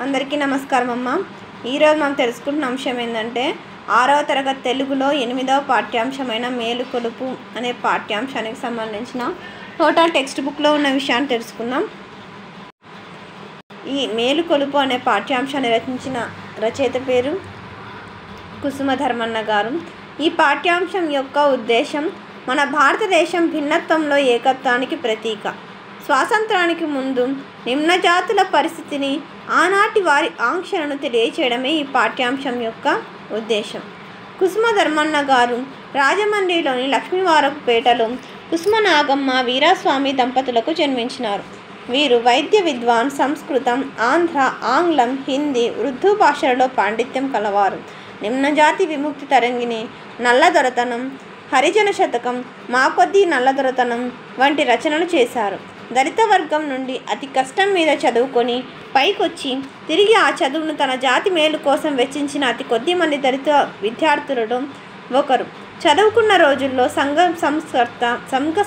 అందరికీ నమస్కారం అమ్మ. ఈరోజు మనం తెలుసుకుంటున్న అంశం ఏంటంటే 6వ తరగతి తెలుగులో 8వ పాఠ్యాంశమైన మేలుకొలుపు అనే పాఠ్యాంశానికి సంబంధించిన టోటల్ టెక్స్ట్ బుక్లో ఉన్న విషయాన్ని తెలుసుకుందాం. ఈ మేలుకొలుపు అనే పాఠ్యాంశాన్ని రచించిన రచయిత పేరు కుసుమధర్మన్న గారు. ఈ పాఠ్యాంశం యొక్క ఉద్దేశం మన భారతదేశం భిన్నత్వంలో ఏకత్వానికి ప్రతీక. స్వాతంత్రానికి ముందు నిమ్నజాతుల పరిస్థితిని, ఆనాటి వారి ఆంక్షలను తెలియచేయడమే ఈ పాఠ్యాంశం యొక్క ఉద్దేశం. కుసుమధర్మన్న గారు రాజమండ్రిలోని లక్ష్మీవారపుపేటలో కుసుమనాగమ్మ వీరాస్వామి దంపతులకు జన్మించినారు. వీరు వైద్య విద్వాన్, సంస్కృతం, ఆంధ్ర, ఆంగ్లం, హిందీ, ఉర్దూ భాషలలో పాండిత్యం కలవారు. నిమ్నజాతి విముక్తి తరంగిణి, నల్లదొరతనం, హరిజన శతకం, మాకొద్దీ నల్లదొరతనం వంటి రచనలు చేశారు. దళిత వర్గం నుండి అతి కష్టం మీద చదువుకొని పైకొచ్చి తిరిగి ఆ చదువును తన జాతి మేలు కోసం వెచ్చించిన అతి కొద్ది మంది దళిత విద్యార్థులలో ఒకరు. చదువుకున్న రోజుల్లో సంఘ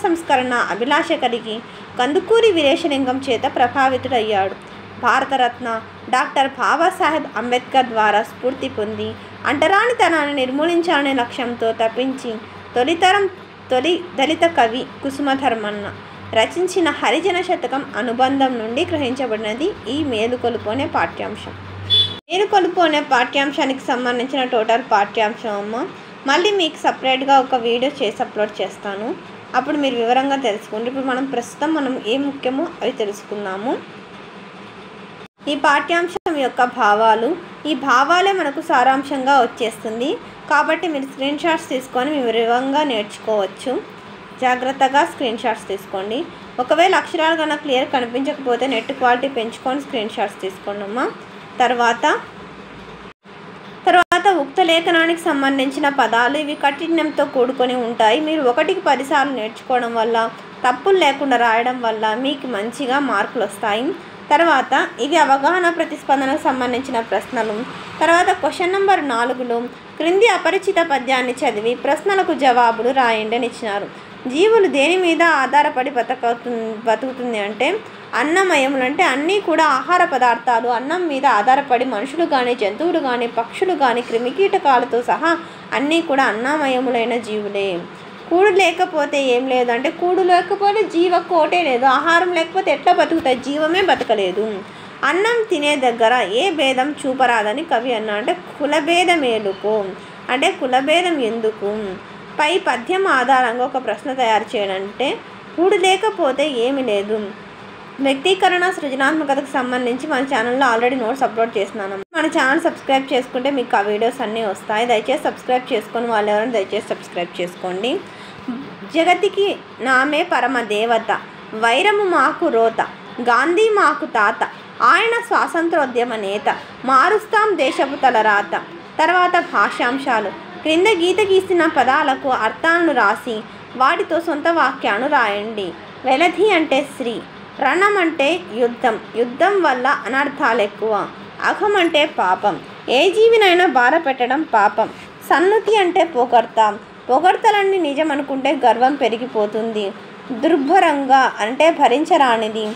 సంస్కరణ అభిలాష కలిగి కందుకూరి వీరేశలింగం చేత ప్రభావితుడయ్యాడు. భారతరత్న డాక్టర్ బాబాసాహెబ్ అంబేద్కర్ ద్వారా స్ఫూర్తి పొంది అంటరానితనాన్ని నిర్మూలించాలనే లక్ష్యంతో తప్పించి తొలి దళిత కవి కుసుమధర్మన్న రచించిన హరిజన శతకం అనుబంధం నుండి గ్రహించబడినది ఈ మేలుకొలుపు అనే పాఠ్యాంశం. మేలుకొలుపు అనే పాఠ్యాంశానికి సంబంధించిన టోటల్ పాఠ్యాంశం అమ్మ మళ్ళీ మీకు సపరేట్గా ఒక వీడియో చేసి అప్లోడ్ చేస్తాను. అప్పుడు మీరు వివరంగా తెలుసుకోండి. ఇప్పుడు ప్రస్తుతం ఏం ముఖ్యమో అవి తెలుసుకుందాము. ఈ పాఠ్యాంశం యొక్క భావాలు, ఈ భావాలే మనకు సారాంశంగా వచ్చేస్తుంది. కాబట్టి మీరు స్క్రీన్ షాట్స్ తీసుకొని మీరు వివరంగా నేర్చుకోవచ్చు. జాగ్రత్తగా స్క్రీన్ షాట్స్ తీసుకోండి. ఒకవేళ అక్షరాలు కన్నా క్లియర్ కనిపించకపోతే నెట్ క్వాలిటీ పెంచుకొని స్క్రీన్ షాట్స్ తీసుకోండి అమ్మా. తర్వాత ఉక్త లేఖనానికి సంబంధించిన పదాలు ఇవి కఠినంతో కూడుకొని ఉంటాయి. మీరు 1కి 10 సార్లు నేర్చుకోవడం వల్ల, తప్పులు లేకుండా రాయడం వల్ల మీకు మంచిగా మార్కులు వస్తాయి. తర్వాత ఇవి అవగాహన ప్రతిస్పందనకు సంబంధించిన ప్రశ్నలు. తర్వాత క్వశ్చన్ నెంబర్ 4లో క్రింది అపరిచిత పద్యాన్ని చదివి ప్రశ్నలకు జవాబులు రాయండి అని ఇచ్చినారు. జీవులు దేని మీద ఆధారపడి బతుకుతుంది అంటే అన్నమయములు, అంటే అన్నీ కూడా ఆహార పదార్థాలు అన్నం మీద ఆధారపడి మనుషులు కానీ, జంతువులు కానీ, పక్షులు కానీ, క్రిమికీటకాలతో సహా అన్నీ కూడా అన్నమయములైన జీవులే. కూడు లేకపోతే ఏం లేదు, అంటే కూడు లేకపోతే జీవకోటే లేదు. ఆహారం లేకపోతే ఎట్లా బతుకుతాయి? జీవమే బతకలేదు. అన్నం తినే దగ్గర ఏ భేదం చూపరాదని కవి అన్నా. అంటే కులభేదం ఏలుకో, అంటే కులభేదం ఎందుకు? పై పద్యం ఆధారంగా ఒక ప్రశ్న తయారు చేయడంటే కూడు లేకపోతే ఏమి లేదు. వ్యక్తీకరణ, సృజనాత్మకతకు సంబంధించి మన ఛానల్లో ఆల్రెడీ నోట్స్ అప్లోడ్ చేస్తున్నాను. మన ఛానల్ సబ్స్క్రైబ్ చేసుకుంటే మీకు ఆ వీడియోస్ అన్నీ వస్తాయి. దయచేసి సబ్స్క్రైబ్ చేసుకొని వాళ్ళు ఎవరైనా దయచేసి సబ్స్క్రైబ్ చేసుకోండి. జగతికి నామే పరమ దేవత, వైరము మాకు రోత, గాంధీ మాకు తాత, ఆయన స్వాతంత్రోద్యమ నేత, మారుస్తాం దేశపు తలరాత. తర్వాత భాషాంశాలు. క్రింద గీత గీసిన పదాలకు అర్థాలను రాసి వాటితో సొంత వాక్యాన్ని రాయండి. వెలధి అంటే స్త్రీ, రణం అంటే యుద్ధం, యుద్ధం వల్ల అనర్థాలు ఎక్కువ. అఘం అంటే పాపం, ఏ జీవినైనా బాధ పెట్టడం పాపం. సన్నుతి అంటే పొగడ్తాం, పొగడ్తలన్నీ నిజం అనుకుంటే గర్వం పెరిగిపోతుంది. దుర్భరంగా అంటే భరించరానిది,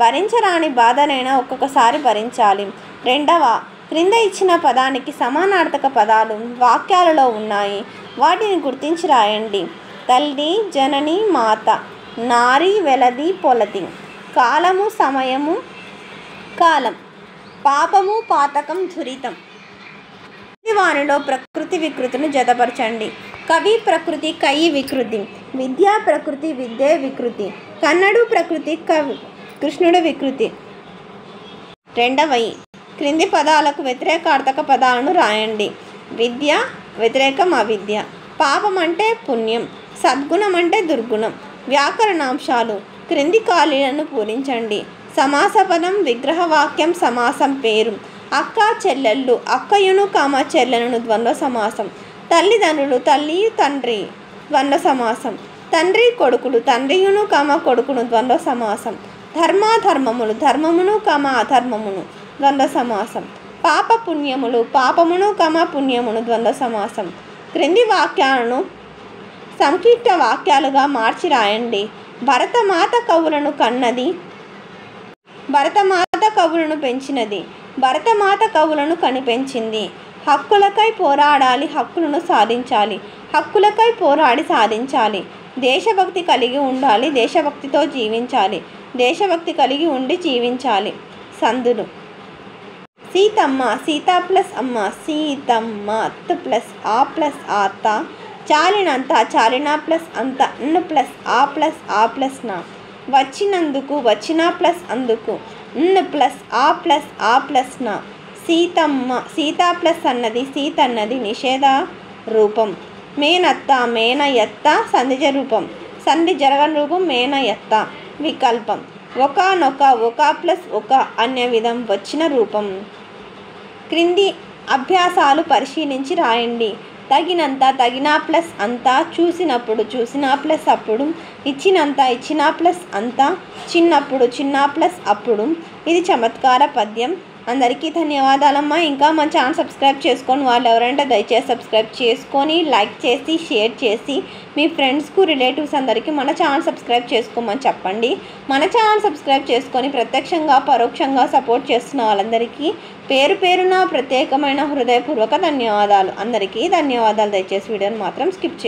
భరించరాని బాధనైనా ఒక్కొక్కసారి భరించాలి. రెండవ, క్రింద ఇచ్చిన పదానికి సమానార్థక పదాలు వాక్యాలలో ఉన్నాయి, వాటిని గుర్తించి రాయండి. తల్లి, జనని, మాత, నారి, వెలది, పొలది. కాలము, సమయము, కాలం. పాపము, పాతకం, దురితం. వానిలో ప్రకృతి వికృతిని జతపరచండి. కవి ప్రకృతి, కయి వికృతి. విద్యా ప్రకృతి, విద్యే వికృతి. కన్నడు ప్రకృతి, కృష్ణుడు వికృతి. రెండవ, క్రింది పదాలకు వ్యతిరేకార్థక పదాలను రాయండి. విద్య వ్యతిరేకం అవిద్య. పాపం అంటే పుణ్యం, సద్గుణం అంటే దుర్గుణం. వ్యాకరణాంశాలు. క్రింది ఖాళీలను పూరించండి. సమాస పదం, విగ్రహవాక్యం, సమాసం పేరు. అక్క, చెల్లెళ్ళు, అక్కయును చెల్లెలను ద్వంద్వ సమాసం. తల్లిదండ్రులు, తల్లియు తండ్రి ద్వంద్వ సమాసం. తండ్రి కొడుకులు, తండ్రియును కొడుకును ద్వంద్వ సమాసం. ధర్మాధర్మములు, ధర్మమును అధర్మమును ద్వంద్వ సమాసం. పాప పుణ్యములు, పాపమును పుణ్యమును ద్వంద్వ సమాసం. క్రింది వాక్యాలను సంక్షిప్త వాక్యాలుగా మార్చి రాయండి. భరతమాత కవులను కన్నది, భరతమాత భరతమాత కవులను పెంచినది, భరతమాత కవులను కనిపెంచింది. హక్కులకై పోరాడాలి, హక్కులను సాధించాలి, హక్కులకై పోరాడి సాధించాలి. దేశభక్తి కలిగి ఉండాలి, దేశభక్తితో జీవించాలి, దేశభక్తి కలిగి ఉండి జీవించాలి. సందులు: సీతమ్మ, సీతా ప్లస్ అమ్మ, సీతమ్మ, అత్త ప్లస్ ఆ ప్లస్ ఆత, చాలినంత, చాలిన ప్లస్ అంత, న్ ప్లస్ ఆ ప్లస్ నా, వచ్చినందుకు, వచ్చిన ప్లస్ అందుకు, న్ ప్లస్ ఆ ప్లస్ నా. సీతమ్మ, సీతా ప్లస్ అన్నది, సీత అన్నది నిషేధ రూపం. మేనత్త, మేనయత్త సంధిజ రూపం, సంధి జరగని రూపం మేనయత్త. వికల్పం: ఒకనొక, ఒక ప్లస్ ఒక అనే విధం వచ్చిన రూపం. క్రింది అభ్యాసాలు పరిశీలించి రాయండి. తగినంత, తగిన ప్లస్ అంత, చూసినప్పుడు, చూసిన ప్లస్ అప్పుడు, ఇచ్చినంత, ఇచ్చిన ప్లస్ అంత, చిన్నప్పుడు, చిన్న ప్లస్ అప్పుడు. ఇది చమత్కార పద్యం. అందరికీ ధన్యవాదాలమ్మా. ఇంకా మన ఛానల్ సబ్స్క్రైబ్ చేసుకొని వాళ్ళు ఎవరంటే దయచేసి సబ్స్క్రైబ్ చేసుకొని, లైక్ చేసి, షేర్ చేసి మీ ఫ్రెండ్స్కు, రిలేటివ్స్ అందరికీ మన ఛానల్ సబ్స్క్రైబ్ చేసుకోమని చెప్పండి. మన ఛానల్ సబ్స్క్రైబ్ చేసుకొని ప్రత్యక్షంగా, పరోక్షంగా సపోర్ట్ చేస్తున్న వాళ్ళందరికీ పేరు పేరున ప్రత్యేకమైన హృదయపూర్వక ధన్యవాదాలు. అందరికీ ధన్యవాదాలు. దయచేసి వీడియోని మాత్రం స్కిప్ చేయండి.